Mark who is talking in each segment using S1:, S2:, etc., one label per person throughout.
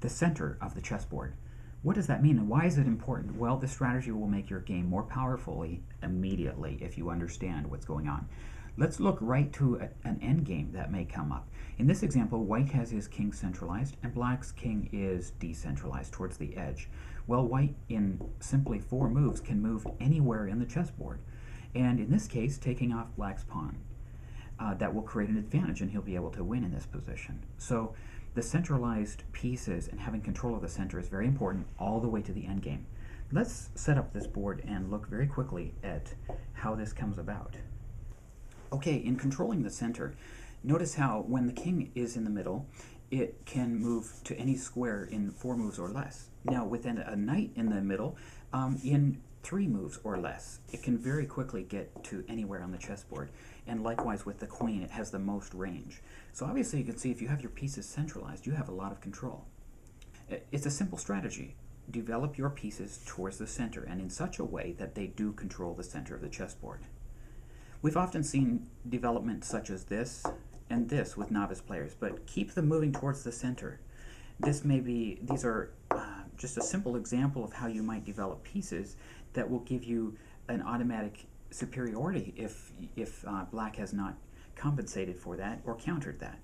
S1: the center of the chessboard. What does that mean and why is it important? Well, this strategy will make your game more powerfully immediately if you understand what's going on. Let's look right to an endgame that may come up. In this example, white has his king centralized and black's king is decentralized towards the edge. Well, white in simply 4 moves can move anywhere in the chessboard, and in this case taking off black's pawn. That will create an advantage and he'll be able to win in this position. So the centralized pieces and having control of the center is very important all the way to the endgame. Let's set up this board and look very quickly at how this comes about. Okay, in controlling the center, notice how when the king is in the middle, it can move to any square in 4 moves or less. Now, with a knight in the middle, in 3 moves or less, it can very quickly get to anywhere on the chessboard. And likewise with the queen, it has the most range. So obviously you can see if you have your pieces centralized, you have a lot of control. It's a simple strategy. Develop your pieces towards the center and in such a way that they do control the center of the chessboard. We've often seen development such as this and this with novice players, but keep them moving towards the center. These are just a simple example of how you might develop pieces that will give you an automatic superiority if black has not compensated for that or countered that.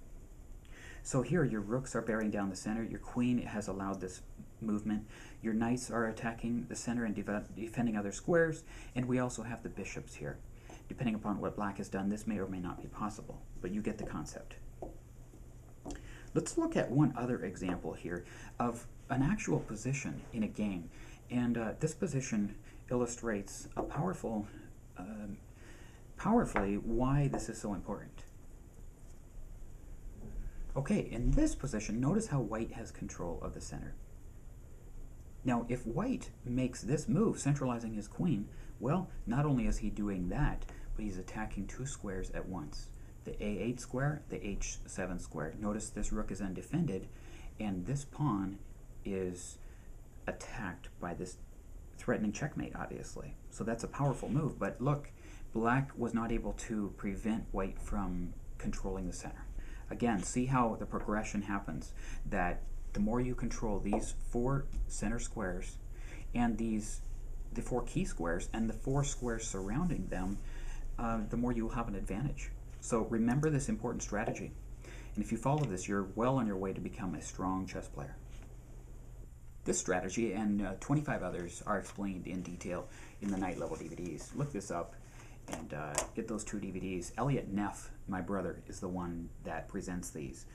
S1: So here your rooks are bearing down the center, your queen has allowed this movement, your knights are attacking the center and defending other squares, and we also have the bishops here. Depending upon what black has done, this may or may not be possible, but you get the concept. Let's look at one other example here of an actual position in a game, and this position illustrates a powerfully why this is so important. Okay, in this position, notice how white has control of the center. Now, if white makes this move, centralizing his queen, well, not only is he doing that, but he's attacking 2 squares at once. The A8 square, the H7 square. Notice this rook is undefended, and this pawn is attacked by this threatening checkmate, obviously. So that's a powerful move, but look, black was not able to prevent white from controlling the center. Again, see how the progression happens, that the more you control these 4 center squares and the 4 key squares and the 4 squares surrounding them, the more you will have an advantage. So remember this important strategy. And if you follow this, you're well on your way to become a strong chess player. This strategy and 25 others are explained in detail in the Knight Level DVDs. Look this up and get those 2 DVDs. Elliot Neff, my brother, is the one that presents these.